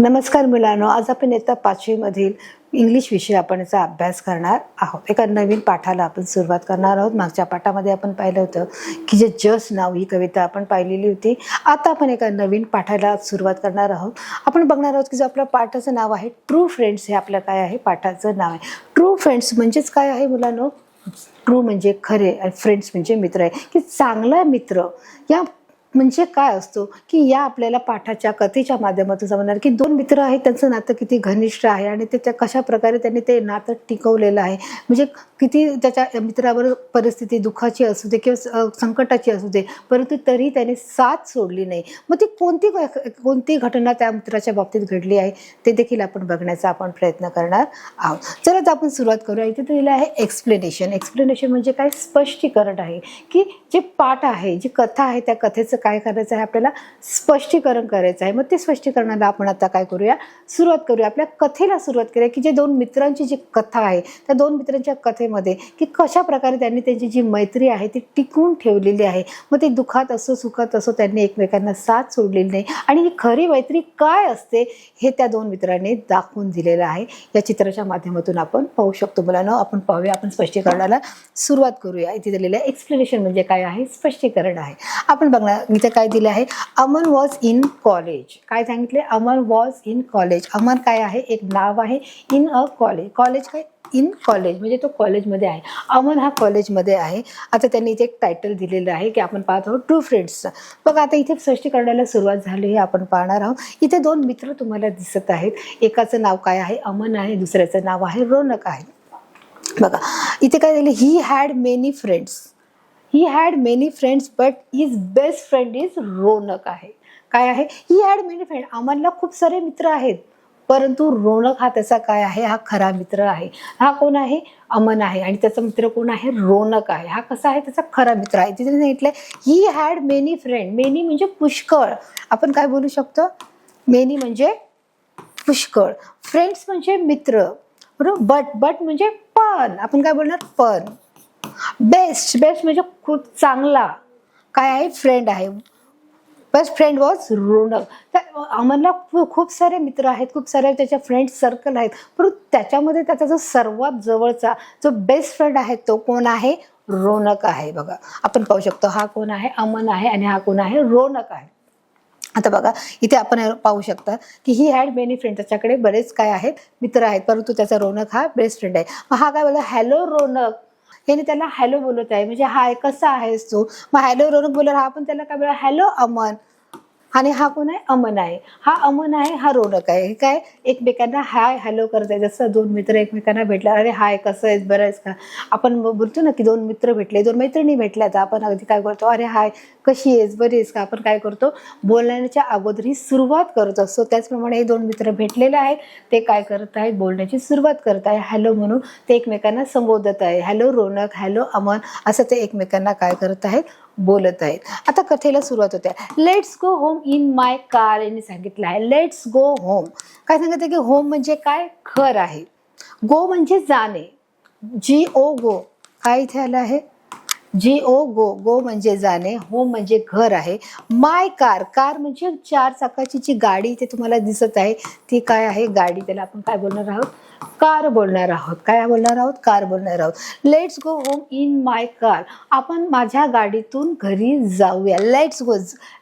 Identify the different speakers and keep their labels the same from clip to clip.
Speaker 1: नमस्कार मुलांनो, आज आपण इयत्ता 5वी मधील इंग्लिश विषय आपण याचा अभ्यास करणार आहोत। एका नवीन पाठाला आपण सुरुवात करणार आहोत। मागच्या पाठामध्ये आपण पाहिलं होतं की जे जस्ट नाव ही कविता आपण पाहिलेली होती। आता आपण एका नवीन पाठाला सुरुवात करणार आहोत। आपण बघणार आहोत की जो आपल्या पाठाचं नाव आहे ट्रू फ्रेंड्स, हे आपलं काय आहे, पाठाचं नाव आहे। ट्रू फ्रेंड्स म्हणजेच काय आहे मुलांनो? ट्रू म्हणजे खरे आणि फ्रेंड्स म्हणजे मित्र आहे, की चांगला मित्र या म्हणजे काय असतो की या आपल्याला पाठाच्या कथेच्या माध्यमातून समजणार की दोन मित्र आहेत, त्यांचं नातं किती घनिष्ठ आहे आणि ते कशा प्रकारे त्यांनी ते नातं टिकवलेलं आहे। म्हणजे किती त्याच्या मित्रावर परिस्थिती दुःखाची असू दे किंवा संकटाची असू दे, परंतु तरी त्याने साथ सोडली नाही। मग ती कोणती घटना त्या मित्राच्या बाबतीत घडली आहे ते देखील आपण बघण्याचा आपण प्रयत्न करणार आहोत। चला तर आपण सुरुवात करूया। इथे दिलेलं आहे एक्सप्लेनेशन। एक्सप्लेनेशन म्हणजे काय? स्पष्टीकरण आहे, की जे पाठ आहे, जी कथा आहे, त्या कथेचं काय करायचं आहे, आपल्याला स्पष्टीकरण करायचं आहे। मग ते स्पष्टीकरणाला आपण आता काय करूया, सुरुवात करूया। आपल्या कथेला सुरुवात करूया की जे दोन मित्रांची जी कथा आहे, त्या दोन मित्रांच्या कथेमध्ये की कशा प्रकारे त्यांनी त्यांची जी मैत्री आहे ती टिकवून ठेवलेली आहे। मग ते दुःखात असो सुखात असो त्यांनी एकमेकांना साथ सोडलेली नाही आणि ही खरी मैत्री काय असते हे त्या दोन मित्रांनी दाखवून दिलेलं आहे। या चित्राच्या माध्यमातून आपण पाहू शकतो। मुलांनो, आपण पाहूया, आपण स्पष्टीकरणाला सुरुवात करूया। इथे दिलेलं आहे एक्सप्लेनेशन म्हणजे काय आहे, स्पष्टीकरण आहे। आपण बघणार इथे काय दिलं आहे, अमन वॉज इन कॉलेज। काय सांगितले? Aman was in college. Aman काय आहे? एक नाव आहे। In a college. कॉलेज काय? इन कॉलेज म्हणजे तो कॉलेजमध्ये आहे। अमन हा कॉलेजमध्ये आहे। आता त्यांनी इथे एक टायटल दिलेलं आहे की आपण पाहत आहोत ट्रू फ्रेंड्स। बघा आता इथे स्पष्टीकरणाला सुरुवात झाली हे आपण पाहणार आहोत। इथे दोन मित्र तुम्हाला दिसत आहेत। एकाचं नाव काय आहे? अमन आहे। दुसऱ्याचं नाव आहे रौनक आहे। बघा इथे काय दिले, he had many friends. He had many friends but his best friend is Raunak आहे। काय आहे? He had many friend. अमनला खूप सारे मित्र आहेत, परंतु रौनक हा त्याचा काय आहे, हा खरा मित्र आहे। हा कोण आहे? अमन आहे आणि त्याचा मित्र कोण आहे? रौनक आहे। हा कसा आहे? त्याचा खरा मित्र आहे। तिथे सांगितलंय ही हॅड मेनी फ्रेंड। मेनी म्हणजे पुष्कळ। आपण काय बोलू शकतो? मेनी म्हणजे पुष्कळ, फ्रेंड्स म्हणजे मित्र, बरोबर। बट म्हणजे पण, आपण काय बोलणार? पण। बेस्ट म्हणजे खूप चांगला काय आहे? फ्रेंड आहे। बेस्ट फ्रेंड वॉज रौनक। तर अमनला खूप सारे मित्र आहेत, खूप सारे त्याच्या फ्रेंड सर्कल आहेत, परंतु त्याच्यामध्ये त्याचा जो सर्वात जवळचा जो बेस्ट फ्रेंड आहे तो कोण आहे? रौनक आहे। बघा आपण पाहू शकतो, हा कोण आहे? अमन आहे आणि हा कोण आहे? रौनक आहे। आता बघा इथे आपण पाहू शकता की ही हॅड मेनी फ्रेंड, त्याच्याकडे बरेच काय आहेत? मित्र आहेत, परंतु त्याचा रौनक हा बेस्ट फ्रेंड आहे। मग हा काय बोलला? हॅलो रौनक। याने त्याला हॅलो बोलत आहे, म्हणजे हाय कसा आहेस तू? मग हॅलो रौनक बोलला, हा पण त्याला काय बोलला? हॅलो अमन। आणि हा कोण आहे? अमन आहे। हा अमन आहे, हा रौनक आहे। हे काय? एकमेकांना हाय हॅलो करत आहे। जसं दोन मित्र एकमेकांना भेटला, अरे हाय कसं आहेस, बरं आहेस का? आपण बोलतो ना की दोन मित्र भेटले, दोन मैत्रिणी भेटल्या, तर आपण अगदी काय करतो? अरे हाय कशी आहेस, बरी आहेस का? आपण काय करतो? बोलण्याच्या अगोदर ही सुरुवात करत असतो। त्याचप्रमाणे हे दोन मित्र भेटलेले आहेत, ते काय करत आहेत? बोलण्याची सुरुवात करत आहे हॅलो म्हणून। ते एकमेकांना संबोधत आहे, हॅलो रौनक, हॅलो अमन, असं ते एकमेकांना काय करत आहेत? बोलत आहेत। आता कथेला सुरुवात होते। Let's go home in my car यांनी सांगितलं आहे। लेट्स गो होम काय सांगितलं की होम म्हणजे काय? घर आहे। गो म्हणजे जाणे, जी ओ गो। काय इथे आलं आहे? जी ओ गो। गो म्हणजे जाणे, होम म्हणजे घर आहे। माय कार, कार म्हणजे चार चाकाची जी गाडी इथे तुम्हाला दिसत आहे ती काय आहे? गाडी। त्याला आपण काय बोलणार आहोत? कार बोलणार आहोत। काय बोलणार आहोत? कार बोलणार आहोत। Let's go home in my car, आपण माझ्या गाडीतून घरी जाऊया। लेट्स गो,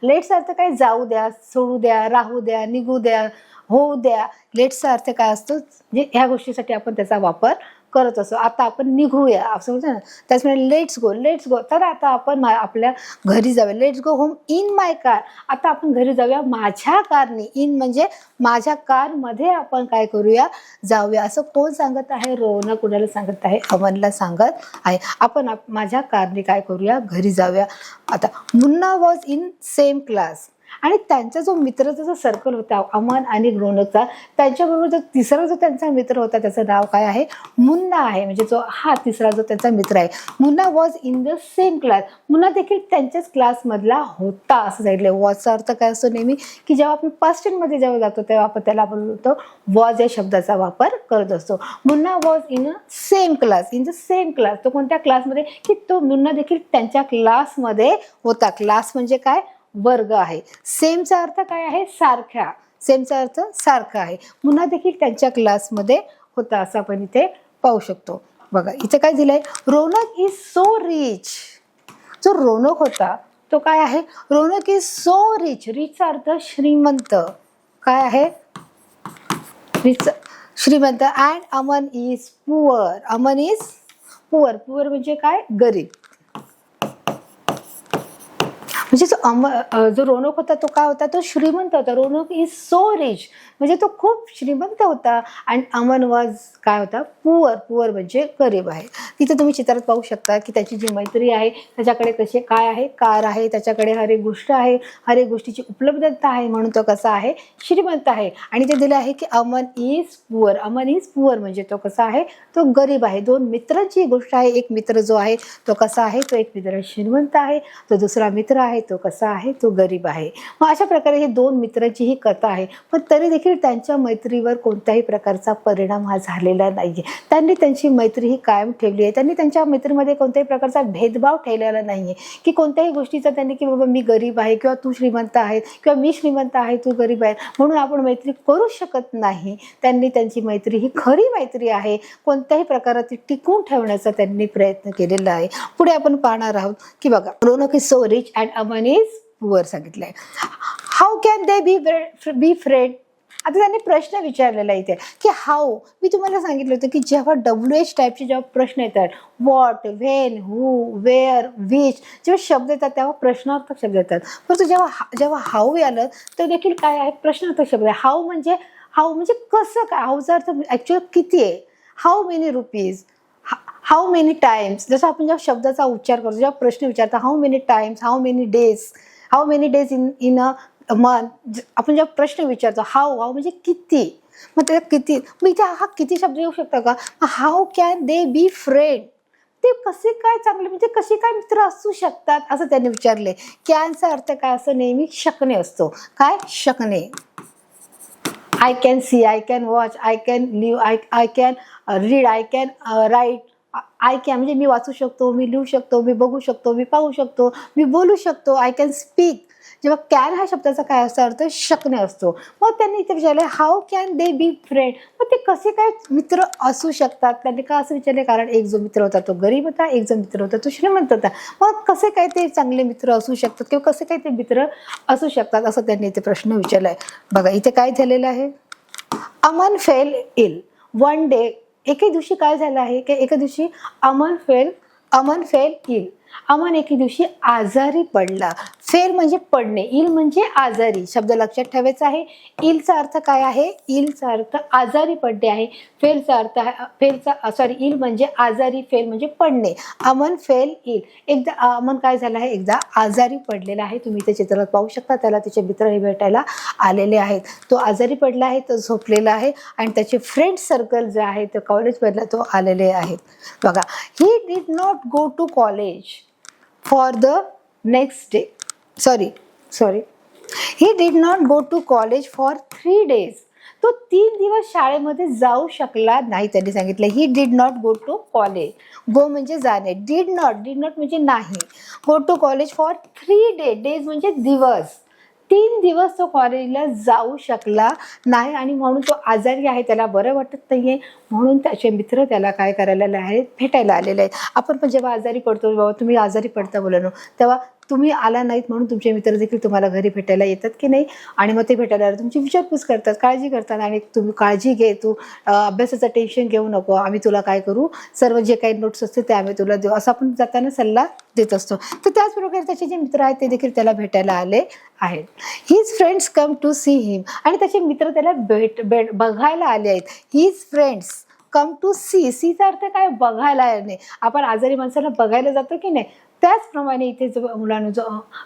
Speaker 1: लेट्स अर्थ काय? जाऊ द्या, सोडू द्या, राहू द्या, निघू द्या, होऊ द्या। लेट्सचा अर्थ काय असतो? म्हणजे ह्या गोष्टीसाठी आपण त्याचा वापर करत असतो। आता आपण निघूया असं होतं ना, त्याचप्रमाणे लेट्स गो। लेट्स गो तर आता आपण आपल्या घरी जाऊया। Let's go home in my car, आता आपण घरी जाऊया माझ्या कारने। इन म्हणजे माझ्या कारमध्ये आपण काय करूया? जाऊया। असं कोण सांगत आहे? रौनक कुणाला सांगत आहे? अमनला सांगत आहे। आपण माझ्या कारने काय करूया? घरी जाऊया। आता Munna was in same class, आणि त्यांचा जो मित्राचा जो सर्कल होता अमन आणि रौनकचा, त्यांच्याबरोबर जो तिसरा जो त्यांचा मित्र होता त्याचं नाव काय आहे? मुन्ना आहे। म्हणजे जो हा तिसरा जो त्यांचा मित्र आहे, Munna was in the same class, Munna देखील त्यांच्याच क्लासमधला होता असं सांगितलं। वॉजचा अर्थ काय असतो? नेहमी की जेव्हा आपण पास्ट टेन्समध्ये जेव्हा जातो तेव्हा आपण त्याला बोलतो वॉज या शब्दाचा वापर करत असतो। Munna was in a same class, in the same class, तो कोणत्या क्लासमध्ये? की तो मुन्ना देखील त्यांच्या क्लासमध्ये होता। क्लास म्हणजे काय? वर्ग आहे। सेमचा अर्थ काय आहे? सारख्या, सेमचा अर्थ सारखा आहे. मुन्ना देखील त्यांच्या क्लासमध्ये होता असं आपण इथे पाहू शकतो. बघा इथे काय दिलंय, रोनक इज सो रिच. जो रोनक होता तो काय आहे, रोनक इज सो रिच. रिचचा अर्थ श्रीमंत. काय आहे, रिच श्रीमंत. And Aman is poor. Aman is poor. Poor म्हणजे काय, गरीब. म्हणजे जो रोनक होता तो काय होता, तो श्रीमंत होता. रोनक इज सो रिच म्हणजे तो खूप श्रीमंत होता. आणि अमन वॉज काय होता, पुअर. पुअर म्हणजे गरीब आहे. तिथे तुम्ही चित्रात पाहू शकता की त्याची जी मैत्री आहे त्याच्याकडे कसे काय आहे, कार आहे, त्याच्याकडे हर एक गोष्ट आहे, हर एक गोष्टीची उपलब्धता आहे, म्हणून तो कसा आहे, श्रीमंत आहे. आणि ते दिले आहे की Aman is poor. Aman is poor म्हणजे तो कसा आहे, तो गरीब आहे. दोन मित्रांची गोष्ट आहे. एक मित्र जो आहे तो कसा आहे, तो एक मित्र श्रीमंत आहे, तो दुसरा मित्र आहे तो कसा आहे, तो गरीब आहे. मग अशा प्रकारे हे दोन मित्रांची ही कथा आहे. पण तरी देखील त्यांच्या मैत्रीवर कोणत्याही प्रकारचा परिणाम हा झालेला नाहीये. त्यांनी त्यांची मैत्री ही कायम ठेवली आहे. त्यांनी त्यांच्या मैत्रीमध्ये कोणत्याही प्रकारचा भेदभाव ठेवलेला नाहीये की कोणत्याही गोष्टीचा त्यांनी की बाबा मी गरीब आहे किंवा तू श्रीमंत आहे किंवा मी श्रीमंत आहे तू गरीब आहे म्हणून आपण मैत्री करू शकत नाही. त्यांनी त्यांची मैत्री ही खरी मैत्री आहे. कोणत्याही प्रकारात ती टिकून ठेवण्याचा त्यांनी प्रयत्न केलेला आहे. पुढे आपण पाहणार आहोत की बघा, Raunak is so rich and Aman is poor सांगितलंय. How can they be friend. आता त्यांनी प्रश्न विचारलेला इथे की हाऊ. मी तुम्हाला सांगितलं होतं की जेव्हा WH टाईपचे जेव्हा प्रश्न येतात, what, when, who, where, which, जेव्हा शब्द येतात तेव्हा प्रश्नार्थक शब्द येतात. परंतु जेव्हा हाऊ आलं तर देखील काय आहे, प्रश्नार्थक शब्द आहे. हाऊ म्हणजे कसं काय. हाऊचा अर्थ ॲक्च्युअली किती आहे. How many rupees, how many times. जसं आपण जेव्हा शब्दाचा उच्चार करतो, जेव्हा प्रश्न विचारतो how many times, how many days in a month, आपण जेव्हा प्रश्न विचारतो हाऊ म्हणजे किती, मग त्याला किती, मग इथे हा किती शब्द येऊ शकतो का. How can they be friend. ते कसे काय चांगले म्हणजे कसे काय मित्र असू शकतात असं त्यांनी विचारले. कॅनचा अर्थ काय असं नेहमी शकणे असतो. काय, शकणे. I can see, I can watch, I can live, I can read, I can write. I can म्हणजे मी वाचू शकतो, मी लिहू शकतो, मी बघू शकतो, मी पाहू शकतो, मी बोलू शकतो. I can speak. जेव्हा कॅन हा शब्दाचा काय असतो अर्थ, शकणे असतो. मग त्यांनी इथे विचारले how can they be friend. मग ते कसे काय मित्र असू शकतात. त्यांनी का असं विचारले, कारण एक जो मित्र होता तो गरीब होता, एक जो मित्र होता तो श्रीमंत होता. मग कसे काय ते चांगले मित्र असू शकतात किंवा कसे काय ते मित्र असू शकतात असं त्यांनी इथे प्रश्न विचारलाय. बघा इथे काय झालेलं आहे, Aman fell ill one day. एके दिवशी काय झालं आहे की एके दिवशी अमन फेल इल. अमन एके दिवशी आजारी पडला. फेल म्हणजे पडणे, इल म्हणजे आजारी. शब्द लक्षात ठेवायचा आहे. इलचा अर्थ काय आहे, इलचा अर्थ आजारी पडणे आहे. इल म्हणजे आजारी, फेल म्हणजे पडणे. Aman fell ill. एकदा अमन काय झालं आहे, एकदा आजारी पडलेला आहे. तुम्ही इथे चित्रात पाहू शकता. त्याला त्याचे मित्र हे भेटायला आलेले आहेत. तो आजारी पडला आहे, तो झोपलेला आहे आणि त्याचे फ्रेंड सर्कल जे आहे ते कॉलेजमधला तो आलेले आहेत. बघा, he did not go to college for the next day. He did not go to college for 3 days. तो 3 दिवस शाळेमध्ये जाऊ शकला नाही. त्यांनी सांगितलं he did not go to college. Go म्हणजे जाणे, डिड नॉट म्हणजे नाही. Go to college for 3 days. Days म्हणजे दिवस. 3 दिवस तो कॉलेजला जाऊ शकला नाही आणि म्हणून तो आजारी आहे, त्याला बरं वाटत नाहीये. म्हणून त्याचे मित्र त्याला काय करायला आहेत, भेटायला आलेले आहेत. आपण पण जेव्हा आजारी पडतो, बाबा तुम्ही आजारी पडता बोलानो, तेव्हा तुम्ही आला नाहीत म्हणून तुमचे मित्र देखील तुम्हाला घरी भेटायला येतात की नाही. आणि मग ते भेटायला आले तुमची विचारपूस करतात, काळजी करतात. आणि तुम्ही काळजी घे, तू अभ्यासाचं टेन्शन घेऊ नको, आम्ही तुला काय करू, सर्व जे काही नोट्स असते ते आम्ही तुला देऊ, असं आपण जाताना सल्ला देत असतो. तर त्याचप्रकारे त्याचे जे मित्र आहेत ते देखील त्याला भेटायला आले आहेत. His friends come to see him. आणि त्याचे मित्र त्याला बघायला आले आहेत. हिज फ्रेंड्स कम टू सीचा अर्थ काय, बघायला येणे. आपण आजारी माणसाला बघायला जातो की नाही, त्याचप्रमाणे इथे जो मुलांना जो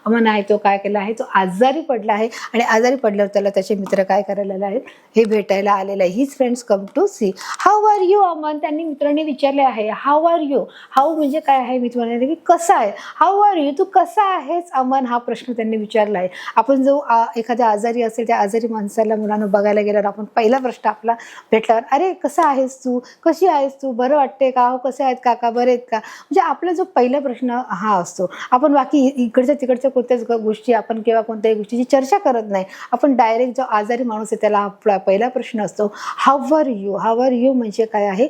Speaker 1: अमन आहे तो काय केला आहे, तो आजारी पडला आहे. आणि आजारी पडल्यावर त्याला त्याचे मित्र काय करायला आहेत, हे भेटायला आलेलं आहे. His friends come to see. How are you Aman. त्यांनी मित्रांनी विचारले आहे हाऊ आर यू. हाऊ म्हणजे काय आहे, मी तुम्हाला की कसा आहे. हाऊ आर यू, तू कसा आहेस अमन, हा प्रश्न त्यांनी विचारला आहे. आपण जो एखाद्या आजारी असेल त्या आजारी माणसाला मुलांना बघायला गेल्यावर आपण पहिला प्रश्न आपला भेटल्यावर, अरे कसा आहेस तू, कशी आहेस तू, बरं वाटते का, हो कसे आहेत काका, बरे आहेत का. म्हणजे आपला जो पहिला प्रश्न हा असतो. आपण बाकी इकडच्या तिकडच्या कोणत्याच गोष्टी आपण किंवा कोणत्याही गोष्टीची चर्चा करत नाही. आपण डायरेक्ट जो आजारी माणूस आहे त्याला आपला पहिला प्रश्न असतो, how are you. How are you म्हणजे काय आहे,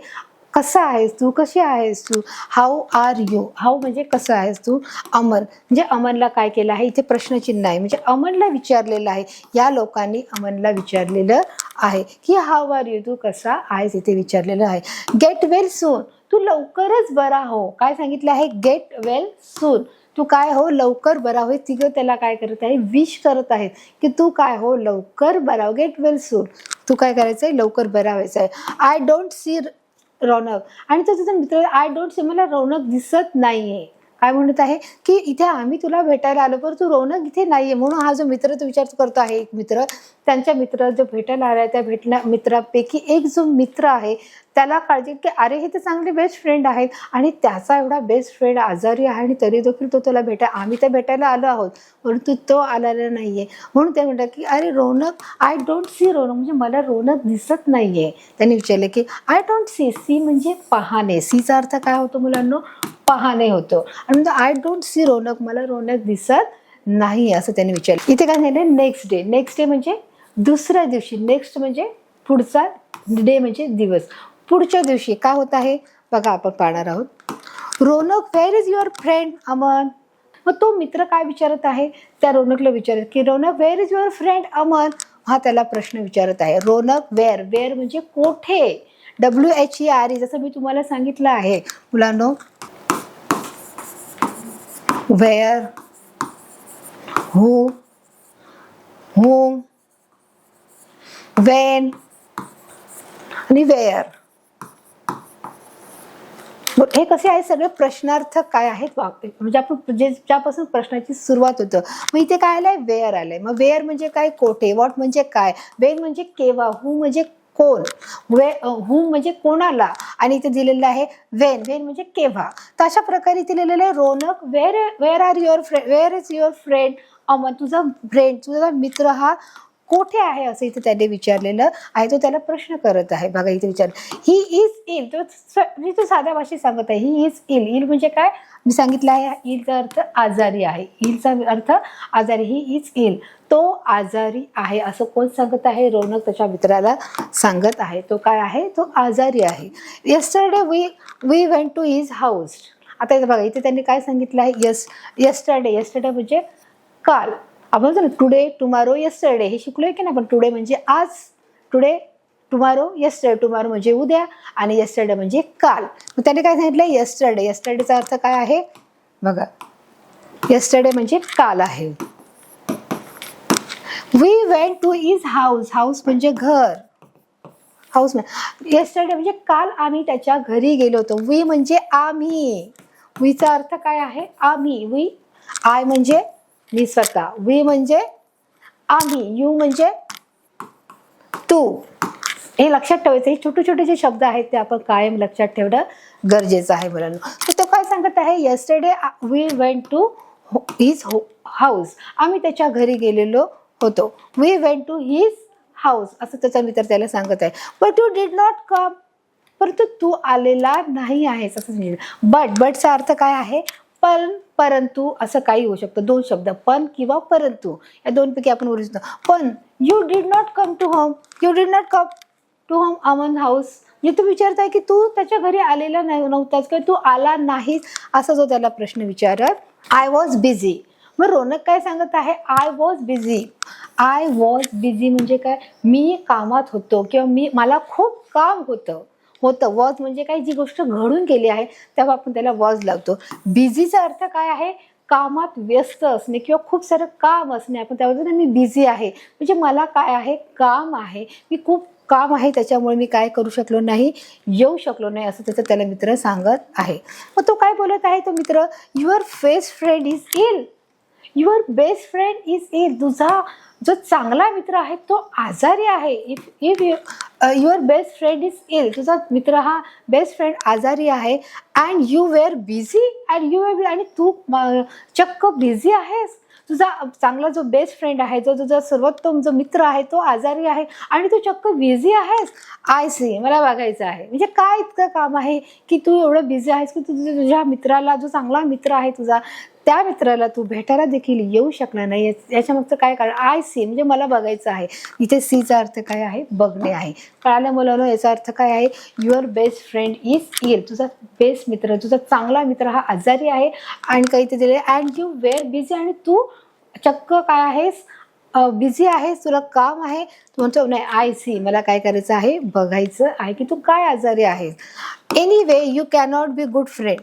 Speaker 1: कसा आहेस तू, कशी आहेस तू. हाऊ आर यू, हाऊ म्हणजे कसं आहेस तू. अमन म्हणजे अमनला काय केलं आहे, इथे प्रश्नचिन्ह आहे, म्हणजे अमनला विचारलेलं आहे. या लोकांनी अमनला विचारलेलं आहे की हाऊ आर यू, तू कसा आहेस, इथे विचारलेलं आहे. गेट वेल सून, तू लवकरच बरा हो. काय सांगितलं आहे, गेट वेल सून, तू काय हो लवकर बरा होईल. तिघं त्याला काय करत आहे, विश करत आहेत की तू काय हो लवकर बरा हो, गेट वेल सून. तू काय करायचं आहे, लवकर बरा व्हायचं आहे. आय डोंट सी रौनक, आणि तो तुझा मित्र, आय डोंट सी, मला रौनक दिसत नाहीये. काय म्हणत आहे की इथे आम्ही तुला भेटायला आलो पण तू रौनक इथे नाहीये. म्हणून हा जो मित्र तो विचार करतो आहे, एक मित्र त्यांच्या मित्र जो भेटायला आला त्या भेटण्या मित्रापैकी एक जो मित्र आहे त्याला काळजी की अरे हे तर चांगले बेस्ट फ्रेंड आहेत आणि त्याचा एवढा बेस्ट फ्रेंड आजारी आहे आणि तरी देखील तो तुला आम्ही तर भेटायला आलो आहोत परंतु तो आलेला नाहीये. म्हणून ते म्हणतात की अरे रौनक, आय डोंट सी रौनक, म्हणजे मला रौनक दिसत नाहीये. त्यांनी विचारले की आय डोंट सी, सी म्हणजे पाहणे, सीचा अर्थ काय होतो मुलांनो, पाहणे होतो. आणि म्हणजे आय डोंट सी रौनक, मला रौनक दिसत नाही असं त्यांनी विचारलं. इथे काय झालं, नेक्स्ट डे. नेक्स्ट डे म्हणजे दुसऱ्या दिवशी, नेक्स्ट म्हणजे पुढचा, डे म्हणजे दिवस. पुढच्या दिवशी काय होत आहे बघा, आपण पाहणार आहोत. Raunak, where is your friend Aman. मग तो मित्र काय विचारत आहे, त्या रौनकला विचारत की Raunak, where is your friend Aman. हा त्याला प्रश्न विचारत आहे. रौनक वेअर, वेअर म्हणजे कोठे, WHERE, जसं मी तुम्हाला सांगितलं आहे मुलांनो, वेअर, हू, whom, when आणि वेअर. हे कसे आहे, सगळे प्रश्नार्थक काय आहेत वाक्य, म्हणजे आपण ज्यापासून प्रश्नाची सुरुवात होतं. मग इथे काय आलंय, वेअर आलंय. मग वेअर म्हणजे काय, कोठे. व्हॉट म्हणजे काय, वेन म्हणजे केव्हा, हू म्हणजे कोण, हू म्हणजे कोणाला, आणि इथे दिलेलं आहे वेन, वेन म्हणजे केव्हा. तर अशा प्रकारे इथे लिहिलेलं आहे Raunak, where are your friend, where is your friend Aman, तुझा फ्रेंड, तुझा मित्र हा कोठे आहे असं इथे त्याने विचारलेलं आहे. तो त्याला प्रश्न करत आहे. बघा इथे विचार, ही इज इल, तो साध्या भाषेत सांगत आहे, ही इज इल. इल म्हणजे काय मी सांगितलं आहे, इलचा अर्थ आजारी आहे, इलचा अर्थ आजारी, ही इज इल, तो आजारी आहे असं कोण सांगत आहे, रौनक त्याच्या मित्राला सांगत आहे. तो काय आहे, तो आजारी आहे. Yesterday we went to his house. आता इथे बघा, इथे त्यांनी काय सांगितलं आहे, येस्टरडे, येस्टरडे म्हणजे काल. आपण ना टुडे, टुमारो, येस्टरडे हे शिकलोय की नाही आपण. टुडे म्हणजे आज, टुडे, टुमारो, येस्टरडे, टुमारो म्हणजे उद्या आणि येस्टरडे म्हणजे काल. मग त्याने काय सांगितलं, येस्टरडे, येस्टरडेचा अर्थ काय आहे बघा, येस्टरडे म्हणजे काल आहे. We went to his house, house म्हणजे घर, हाऊस. येस्टरडे म्हणजे काल आम्ही त्याच्या घरी गेलो होतो. वी म्हणजे आम्ही, वीचा अर्थ काय आहे, आम्ही. वी, आय म्हणजे मी स्वतः, वी म्हणजे आम्ही, यू म्हणजे तू. हे लक्षात ठेवायचं. हे छोटे छोटे जे शब्द आहेत ते आपण कायम लक्षात ठेवणं गरजेचं आहे मुलांना. तर तो काय सांगत आहे, yesterday we went to his house, आम्ही त्याच्या घरी गेलेलो होतो. We went to his house असं त्याचा मित्र त्याला सांगत आहे. But you did not come, परंतु तू आलेला नाही आहेस असं सांगितलं. बटचा अर्थ काय आहे, पण, परंतु असं काही होऊ शकतं. दोन शब्द, पण किंवा परंतु, या दोनपैकी आपण बोलू शकतो. पण you did not come to home, you did not come to home Aman house, म्हणजे तू विचारताय की तू त्याच्या घरी आलेला नव्हतास किंवा तू आला नाहीस असा जो त्याला प्रश्न विचारत. I was busy. मग रौनक काय सांगत आहे, I was busy. I was busy म्हणजे काय, मी कामात होतो किंवा मला खूप काम होतं. वॉज म्हणजे काय, जी गोष्ट घडून गेली आहे तेव्हा आपण त्याला वॉज लावतो. बिझीचा अर्थ काय आहे, कामात व्यस्त असणे किंवा खूप सारं काम असणे. आपण त्यावर मी बिझी आहे म्हणजे मला काय आहे, काम आहे, मी खूप काम आहे त्याच्यामुळे मी काय करू शकलो नाही, येऊ शकलो नाही असं त्याला मित्र सांगत आहे. मग तो काय बोलत आहे तो मित्र, your best friend is ill, your best friend is ill, तुझा जो चांगला मित्र आहे तो आजारी आहे. If your best friend is ill, तुझा मित्र हा बेस्ट फ्रेंड आजारी आहे. And you were busy, and you were, आणि तू चक्क बिझी आहेस, तुझा चांगला जो बेस्ट फ्रेंड आहे, जो तुझा सर्वोत्तम जो मित्र आहे तो आजारी आहे आणि तू चक्क बिझी आहेस. आय सी, मला बघायचं आहे. म्हणजे काय इतकं काम आहे की तू एवढं बिझी आहेस की तुझ्या मित्राला, जो चांगला मित्र आहे तुझा, त्या मित्राला तू भेटायला देखील येऊ शकला नाही. याच्यामागचं काय कारण? आय सी म्हणजे मला बघायचं आहे. इथे सीचा अर्थ काय आहे? बघणे आहे. कळालं मुलांनो? याचा अर्थ काय आहे? Your best friend is ill. तुझा बेस्ट मित्र, तुझा चांगला मित्र हा आजारी आहे आणि काही ते दिले. अँड यू वेअर बिझी, आणि तू चक्क काय आहेस? बिझी आहेस, तुला काम आहे. तू म्हणतो नाही, आय सी, मला काय करायचं आहे? बघायचं आहे की तू काय आजारी आहेस. Anyway you cannot be good friend.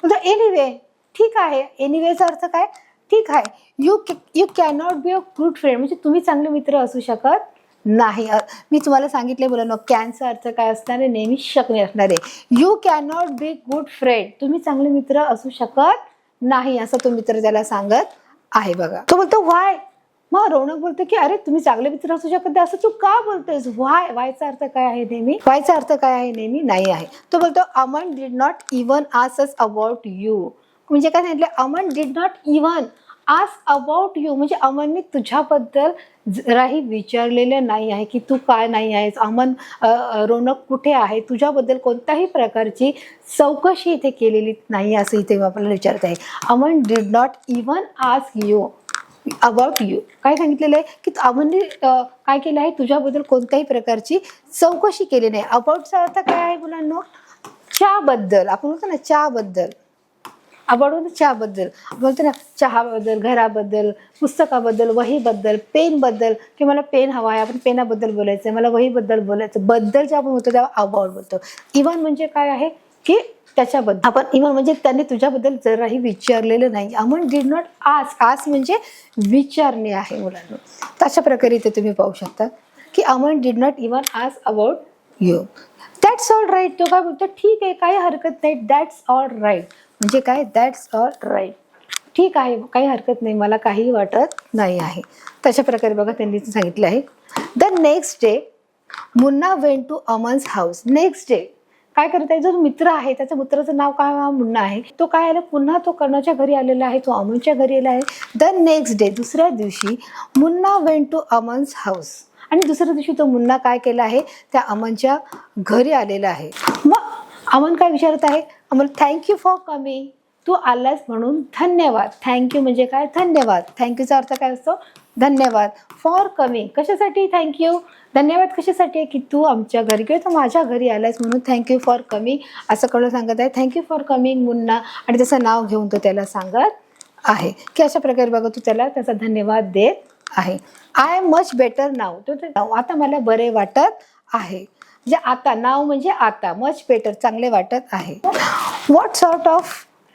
Speaker 1: तुझं एनिवे ठीक आहे. एनिवेचा अर्थ काय? ठीक आहे. You cannot be a good friend म्हणजे तुम्ही चांगले मित्र असू शकत नाही. मी तुम्हाला सांगितले मुलांना, कॅनचा अर्थ काय असणार आहे? नेहमी शक्य असणार आहे. You cannot be good friend, तुम्ही चांगले मित्र असू शकत नाही असं तो मित्र त्याला सांगत आहे. बघा, तो बोलतो व्हाय. मग रौनक बोलतो की अरे तुम्ही चांगले मित्र असू शकत नाही असं तू का बोलतोयस? व्हाय, व्हायचा अर्थ काय आहे? नेहमी. व्हायचा अर्थ काय आहे? नेहमी नाही आहे. तो बोलतो Aman did not even ask us about you. म्हणजे काय सांगितलं? Aman did not even ask about you म्हणजे अमनने तुझ्याबद्दल जराही विचारलेलं नाही आहे की तू काय नाही आहेस. अमन रौनक कुठे आहे, तुझ्याबद्दल कोणत्याही प्रकारची चौकशी इथे केलेली नाही असं इथे आपल्याला विचारत आहे. Aman did not even ask you about you. काय सांगितलेलं आहे की अमनने काय केलं आहे? तुझ्याबद्दल कोणत्याही प्रकारची चौकशी केली नाही. अबाउटचा अर्थ काय आहे मुलांनो? चहाबद्दल. आपण बोलतो ना चहाबद्दल. अबाउट चहाबद्दल बोलतो ना, चहाबद्दल, घराबद्दल, पुस्तकाबद्दल, वहीबद्दल, पेनबद्दल, की मला पेन हवा आहे, आपण पेनाबद्दल बोलायचं आहे, मला वहीबद्दल बोलायचं. बद्दल जेव्हा आपण बोलतो तेव्हा अबाउट बोलतो. इव्हन म्हणजे काय आहे की त्याच्याबद्दल. आपण इव्हन म्हणजे त्यांनी तुझ्याबद्दल जराही विचारलेलं नाही. Aman did not ask. Ask म्हणजे विचारणे आहे मुलांना. तशा प्रकारे इथे तुम्ही पाहू शकता की Aman did not even ask about you. That's all right. तो काय बोलतो? ठीक आहे, काही हरकत नाही. दॅट्स ऑल राईट म्हणजे काय? दॅट्स ऑल राईट, ठीक आहे, काही हरकत नाही, मला काही वाटत नाही आहे. तशा प्रकारे बघा त्यांनी सांगितलं आहे. The next day Munna went to Aman's house. Next day काय करत आहे? जो मित्र आहे त्याच्या मित्राचं नाव काय? मुन्ना आहे. तो काय आला? पुन्हा तो कर्णाच्या घरी आलेला आहे, तो अमनच्या घरी आला आहे. द नेक्स्ट डे दुसऱ्या दिवशी Munna went to Aman's house. आणि दुसऱ्या दिवशी तो मुन्ना काय केला आहे? त्या अमनच्या घरी आलेला आहे. मग अमन काय विचारत आहे? Aman thank you for coming. तू आलास म्हणून धन्यवाद. थँक्यू म्हणजे काय? धन्यवाद. थँक्यूचा अर्थ काय असतो? धन्यवाद. फॉर कमिंग कशासाठी? थँक्यू. धन्यवाद कशासाठी आहे? की तू आमच्या घरी किंवा तू माझ्या घरी आलास म्हणून थँक्यू फॉर कमिंग असं कळून सांगत आहे. Thank you for coming Munna. आणि त्याचं नाव घेऊन तो त्याला सांगत आहे की अशा प्रकारे बघा तू त्याला त्याचा धन्यवाद देत आहे. आय एम मच बेटर नाव. तो आता मला बरे वाटत आहे. म्हणजे आता, नाव म्हणजे आता, मच बेटर चांगले वाटत आहे. What sort of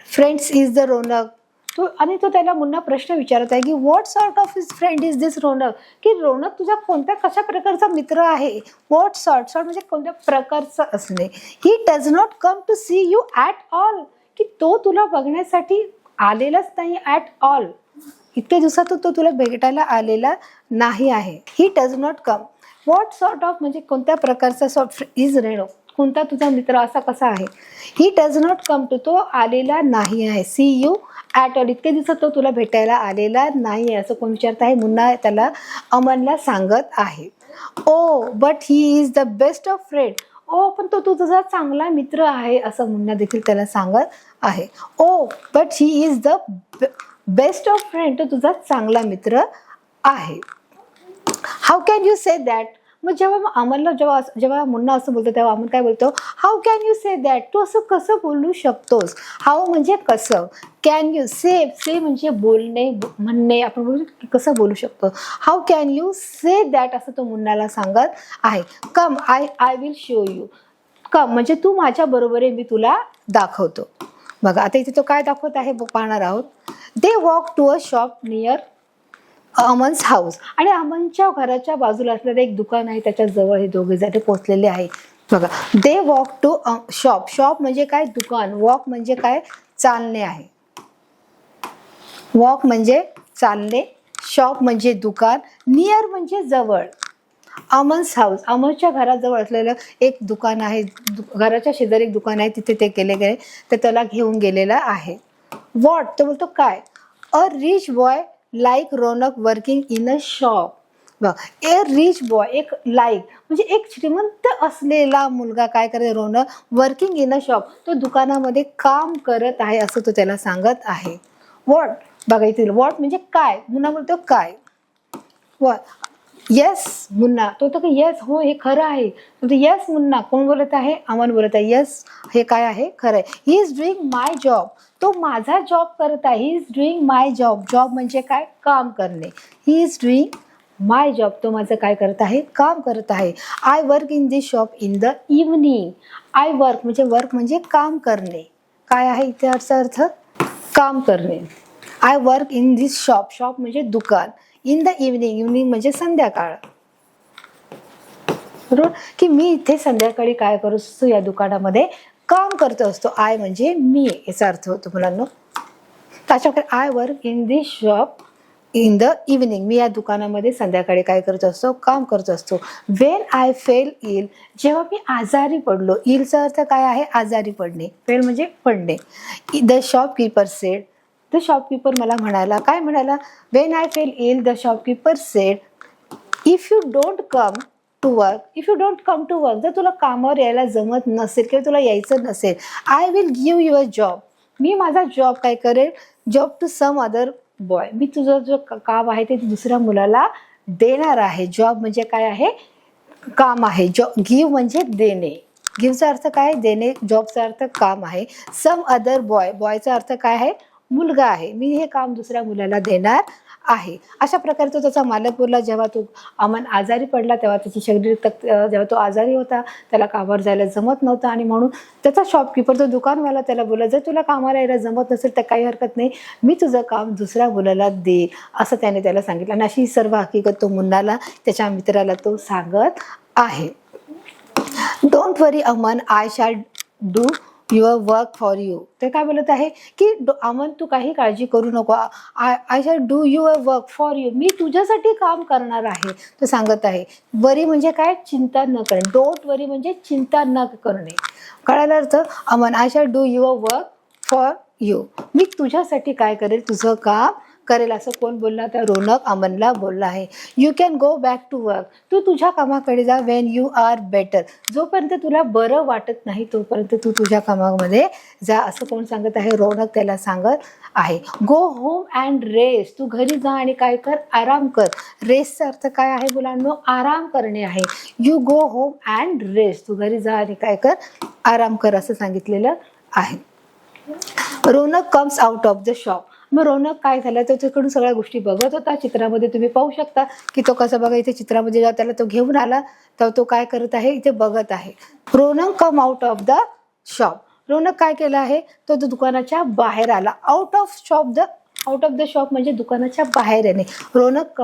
Speaker 1: friends is the Raunak. आणि तो त्याला मुन्ना प्रश्न विचारत आहे की what sort of his friend is this Raunak. की रौनक तुझा कोणत्या कशा प्रकारचा मित्र आहे? व्हॉट सॉर्ट, सॉर्ट म्हणजे कोणत्या प्रकारचं असणे. He does not come to see you at all. की तो तुला बघण्यासाठी आलेलाच नाही ॲट ऑल. इतके दिवसात तो तुला भेटायला आलेला नाही आहे. He does not come. What sort of म्हणजे कोणत्या प्रकारचा सॉर्ट इज रौनक, कोणता तुझा मित्र असा कसा आहे. He does not come to, तो आलेला नाही आहे. सी यू ॲट ऑल, इतके दिवसात तो तुला भेटायला आलेला नाही आहे असं कोण विचारत आहे? मुन्ना त्याला अमनला सांगत आहे. Oh but he is the best of friend. ओ पण तो तुझा चांगला मित्र आहे असं मुन्ना देखील त्याला सांगत आहे. Oh but he is the best of friend, तो तुझा चांगला मित्र आहे. How can you say that. मग जेव्हा अमनला जेव्हा मुन्ना असं बोलतो तेव्हा अमन काय बोलतो? How can you say that. तू असं कसं बोलू शकतोस? हाऊ म्हणजे कसं, कॅन यू, से म्हणजे बोलणे, म्हणणे, आपण बोलू कसं बोलू शकतो. How can you say that असं तो मुन्नाला सांगत आहे. कम आय विल शो यू. कम म्हणजे तू माझ्या बरोबर आहे, मी तुला दाखवतो. बघा आता इथे तो काय दाखवत आहे पाहणार आहोत. They walk to a shop near Aman's house. आणि अमनच्या घराच्या बाजूला असलेलं एक दुकान आहे, त्याच्या जवळ हे दोघे जण पोहोचलेले आहे. बघा, they walk to shop. Shop म्हणजे काय? दुकान. वॉक म्हणजे काय? चालणे आहे. वॉक म्हणजे चालणे, शॉप म्हणजे दुकान, नियर म्हणजे जवळ. अमन्स हाऊस, अमनच्या घराजवळ असलेलं एक दुकान आहे, घराच्या शेजारी एक दुकान आहे, तिथे ते गेले तर त्याला घेऊन गेलेला आहे. व्हॉट, तो बोलतो काय? A rich boy like Raunak working in a shop. A rich boy, एक लाईक म्हणजे एक श्रीमंत असलेला मुलगा काय करे, रौनक वर्किंग इन अ शॉप, तो दुकानामध्ये काम करत आहे असं तो त्याला सांगत आहे. व्हॉट बघा इथे, व्हॉट म्हणजे काय, मुन्ना बोलतो काय. येस मुन्ना, तो की येस हो हे खरं आहे. येस मुन्ना, कोण बोलत आहे, अमन बोलत आहे. येस हे काय आहे, खरं आहे. He is doing my job, तो माझा जॉब करत आहे. He is doing my job, job म्हणजे काय, काम करणे. He is doing my job, तो माझं काय करत आहे, काम करत आहे. I work in this shop in the evening. I work म्हणजे काम करणे. काय आहे इथे अर्थ काम करणे. I work in this shop, shop म्हणजे दुकान. इन द इव्हनिंग, इव्हनिंग म्हणजे संध्याकाळ. बरोबर की मी इथे संध्याकाळी काय करू असतो, या दुकानामध्ये काम करत असतो. आय म्हणजे मी, याचा अर्थ होतो मुलांना. त्याच्याकडे I work in this shop in the evening, मी या दुकानामध्ये संध्याकाळी काय करत असतो, काम करत असतो. वेन आय फेल इल, जेव्हा मी आजारी पडलो. इलचा अर्थ काय आहे, आजारी पडणे. फेल म्हणजे पडणे. The shopkeeper said, the shopkeeper मला म्हणाला, काय म्हणाला, when I fell ill the shopkeeper said if you don't come to work, if you don't come to work, जर तुला कामावर यायला जमत नसेल किंवा तुला यायचं नसेल, I will give your job, मी माझा जॉब काय करेल, job to some other boy, मी तुझं जो काम आहे ते दुसऱ्या मुलाला देणार आहे. जॉब म्हणजे काय आहे, काम आहे. जॉब गिव्ह म्हणजे देणे. गिव्हचा अर्थ काय, देणे. जॉबचा अर्थ काम आहे. सम अदर बॉय, बॉयचा अर्थ काय आहे, मुलगा आहे. मी हे काम दुसऱ्या मुलाला देणार आहे. अशा प्रकारे तो त्याचा मालक बोलला. जेव्हा तो अमन आजारी पडला तेव्हा त्याची शरीर जेव्हा तो आजारी होता, त्याला कामावर जायला जमत नव्हतं आणि म्हणून त्याचा शॉपकीपर, तो दुकानवाला त्याला बोलला, जर तुला कामाला यायला जमत नसेल तर काही हरकत नाही, मी तुझं काम दुसऱ्या मुलाला दे, असं त्याने त्याला सांगितलं. आणि अशी सर्व हकीकत तो मुन्नाला, त्याच्या मित्राला तो सांगत आहे. Don't worry Aman, I shall do your work for you. ते काय बोलत आहे की अमन तू काही काळजी करू नको, I shall do your work for you, मी तुझ्यासाठी काम करणार आहे, तो सांगत आहे. वरी म्हणजे काय, चिंता न करणे. डोंट वरी म्हणजे चिंता न करणे. कळालं अर्थ. Aman, I shall do your work for you, मी तुझ्यासाठी काय करेल, तुझं काम करेल, असं कोण बोलला, तर रौनक अमनला बोलला आहे. You can go back to work, तू तुझ्या कामाकडे जा. वेन यू आर बेटर, जोपर्यंत तुला बरं वाटत नाही तोपर्यंत तू तुझ्या कामामध्ये जा, असं कोण सांगत आहे, रौनक त्याला सांगत आहे. गो होम अँड रेस्ट, तू घरी जा आणि काय कर, आराम कर. रेस्टचा अर्थ काय आहे मुलांनो, आराम करणे आहे. You go home and rest, तू घरी जा आणि काय कर, आराम कर, असं सांगितलेलं आहे. Raunak comes out of the shop, मग रौनक काय झालं, तो तिकडून सगळ्या गोष्टी बघत होता. चित्रामध्ये तुम्ही पाहू शकता की तो कसं, बघा इथे चित्रामध्ये जेव्हा त्याला तो घेऊन आला तर तो काय करत आहे, इथे बघत आहे. Raunak come out of the shop, Raunak काय केलं आहे, तो दुकानाच्या बाहेर आला. आउट ऑफ द शॉप म्हणजे दुकानाच्या बाहेर येणे. रौनक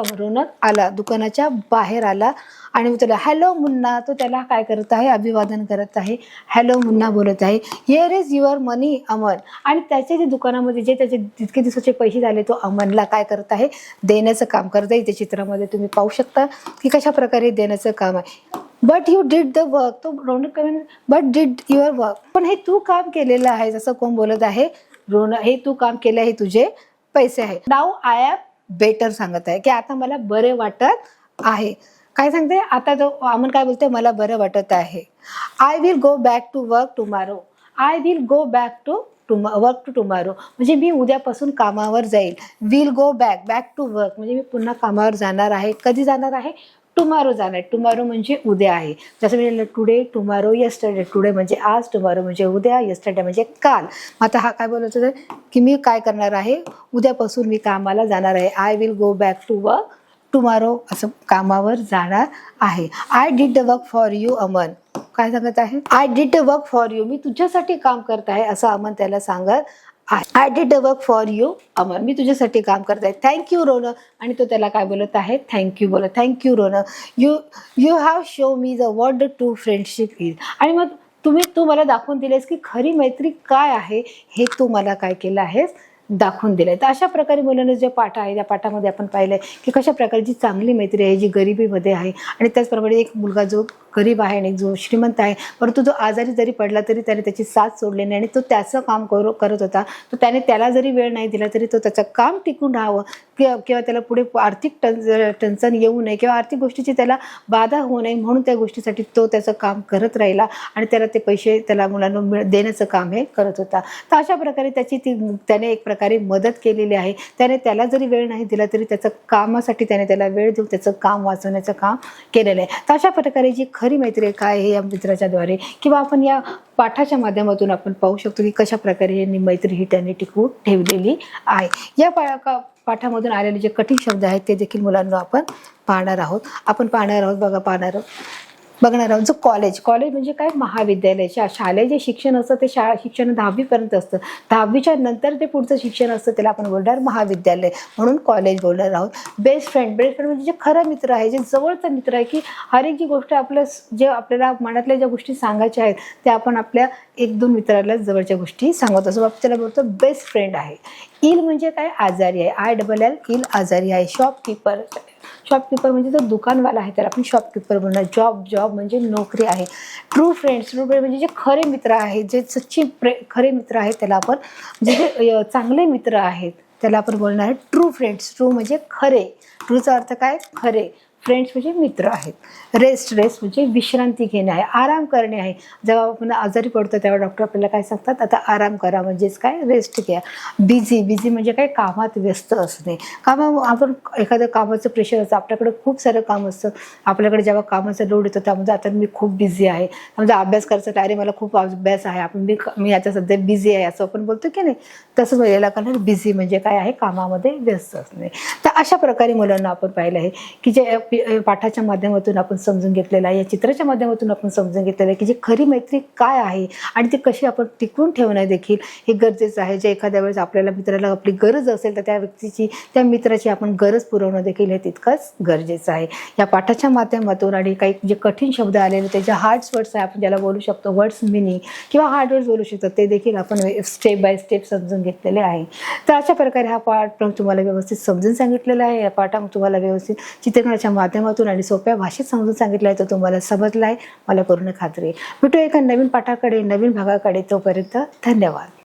Speaker 1: आला, दुकानाच्या बाहेर आला आणि त्याला हॅलो मुन्ना, तो त्याला काय करत आहे, अभिवादन करत आहे. हॅलो मुन्ना बोलत आहे. हिअर इज युअर मनी अमन, आणि त्याचे जे दुकानामध्ये जे त्याचे जितके दिवसाचे पैसे झाले तो अमनला काय करत आहे, देण्याचं काम करत आहे. इथे चित्रामध्ये तुम्ही पाहू शकता की कशा प्रकारे देण्याचं काम आहे. But you did the work, तो रौनक बट डिड युअर वर्क, पण हे तू काम केलेलं आहे, जसं कोण बोलत आहे, रौनक, हे तू काम केलं आहे, तुझे पैसे आहे. नाऊ आय एम बेटर सांगत आहे की आता मला बरे वाटत आहे. काय सांगते आता, तो अमन काय बोलते, मला बरं वाटत आहे. I will go back to work tomorrow, I will go back to work to tomorrow म्हणजे मी उद्यापासून कामावर जाईल. Will go back to work म्हणजे मी पुन्हा कामावर जाणार आहे. कधी जाणार आहे, टुमारो जाणार. टुमारो म्हणजे उद्या आहे. जसं me today, tomorrow, yesterday. Today म्हणजे आज, टुमारो म्हणजे उद्या, येस्टरडे म्हणजे काल. आता हा काय बोलत होता की मी काय करणार आहे, उद्यापासून मी कामाला जाणार आहे. I will go back to work tomorrow, असं कामावर जाणार आहे. I did the work for you Aman, काय सांगत आहे, I did the work for you, मी तुझ्यासाठी काम करत आहे, असं अमन त्याला सांगत आहे. I did the work for you Aman, मी तुझ्यासाठी काम करत आहे. थँक्यू रौनक, आणि तो त्याला काय बोलत आहे, थँक्यू बोलत. Thank you Raunak. You have show me the word true friendship is, आणि मग तू मला दाखवून दिलेस की खरी मैत्री काय आहे, हे तू मला काय केलं आहेस, दाखवून दिलंय. तर अशा प्रकारे मुलांना जे पाठ आहे त्या पाठामध्ये आपण पाहिलंय की कशा प्रकारची चांगली मैत्री आहे जी गरिबीमध्ये आहे, आणि त्याचप्रमाणे एक मुलगा जो गरीब आहे आणि जो श्रीमंत आहे, परंतु तो आजारी जरी पडला तरी त्याने त्याची साथ सोडली नाही आणि तो त्याचं काम करत होता. तो त्याने त्याला जरी वेळ नाही दिला तरी तो त्याचं काम टिकून राहावं किंवा त्याला पुढे आर्थिक टंचन येऊ नये किंवा आर्थिक गोष्टीची त्याला बाधा होऊ नये म्हणून त्या गोष्टीसाठी तो त्याचं काम करत राहिला आणि त्याला ते पैसे त्याला मुलांना देण्याचं काम हे करत होता. तर अशा प्रकारे त्याने एक प्रकारे मदत केलेली आहे. त्याने त्याला जरी वेळ नाही दिला तरी त्याचं कामासाठी त्याने त्याला वेळ देऊन त्याचं काम वाचवण्याचं काम केलेलं आहे. तर अशा प्रकारे जी खरी मैत्री काय आहे या मित्राच्या द्वारे किंवा आपण या पाठाच्या माध्यमातून आपण पाहू शकतो की कशा प्रकारे यांनी मैत्री ही त्यांनी टिकवून ठेवलेली आहे. या पाठामधून आलेले जे कठीण शब्द आहेत ते देखील मुलांना आपण पाहणार आहोत. बघणार आहोत जो कॉलेज म्हणजे काय, महाविद्यालय. शालेय जे शिक्षण असतं ते शिक्षण 10वी पर्यंत असतं. 10वीच्या नंतर ते पुढचं शिक्षण असतं त्याला आपण बोलणार महाविद्यालय, म्हणून कॉलेज बोलणार आहोत. बेस्ट फ्रेंड म्हणजे जे खरं मित्र आहे, जे जवळचा मित्र आहे की हर एक जी गोष्ट जे आपल्याला मनातल्या ज्या गोष्टी सांगायच्या आहेत त्या आपण आपल्या 1-2 मित्राला जवळच्या गोष्टी सांगत असतो. त्याला बोलतो बेस्ट फ्रेंड आहे. इल म्हणजे काय, आजारी आहे. ILL इल आजारी आहे. शॉपकीपर म्हणजे तो दुकानवाला आहे त्याला आपण शॉपकीपर बोलणार. जॉब म्हणजे नोकरी आहे. ट्रू फ्रेंड्स म्हणजे जे खरे मित्र आहेत, जे सच्चे खरे मित्र आहेत त्याला आपण जे चांगले मित्र आहेत त्याला आपण बोलणार आहे ट्रू फ्रेंड्स. ट्रू म्हणजे खरे. ट्रूचा अर्थ काय, खरे. फ्रेंड्स म्हणजे मित्र आहेत. रेस्ट म्हणजे विश्रांती घेणे आहे, आराम करणे आहे. जेव्हा आपण आजारी पडतो तेव्हा डॉक्टर आपल्याला काय सांगतात, आता आराम करा म्हणजेच काय, रेस्ट घ्या. बिझी म्हणजे काय, कामात व्यस्त असणे. आपण एखाद्या कामाचं प्रेशर असतं, आपल्याकडे खूप सारं काम असतं. आपल्याकडे जेव्हा कामाचा लोड येतो त्यामध्ये आता मी खूप बिझी आहे, म्हणजे अभ्यास करायचा, अरे मला खूप अभ्यास आहे, मी आता सध्या बिझी आहे असं आपण बोलतो की नाही. तसंच याला करणार बिझी म्हणजे काय आहे, कामामध्ये व्यस्त असणे. तर अशा प्रकारे मुलांना आपण पाहिलं आहे की जे पाठाच्या माध्यमातून आपण समजून घेतलेलं आहे, या चित्राच्या माध्यमातून आपण समजून घेतलेलं आहे की जी खरी मैत्री काय आहे आणि ती कशी आपण टिकवून ठेवणं देखील हे गरजेचं आहे. जे एखाद्या वेळेस आपल्याला मित्राला आपली गरज असेल तर त्या मित्राची आपण गरज पुरवणं देखील हे तितकंच गरजेचं आहे. या पाठाच्या माध्यमातून आणि काही जे कठीण शब्द आलेले त्याच्या हार्ड वर्ड्स आहे, आपण ज्याला बोलू शकतो वर्ड्स मिनिंग किंवा हार्ड वर्ड्स बोलू शकतो, ते देखील आपण स्टेप बाय स्टेप समजून घेतलेले आहे. तर अशा प्रकारे हा पाठ तुम्हाला व्यवस्थित समजून सांगितलेला आहे. या पाठामध्ये तुम्हाला व्यवस्थित चित्रकलेच्या माध्यमातून आणि सोप्या भाषेत समजून सांगितलं आहे, तर तुम्हाला समजलं आहे मला पूर्ण खात्री आहे. भेटू एका नवीन पाठाकडे, नवीन भागाकडे. तोपर्यंत धन्यवाद.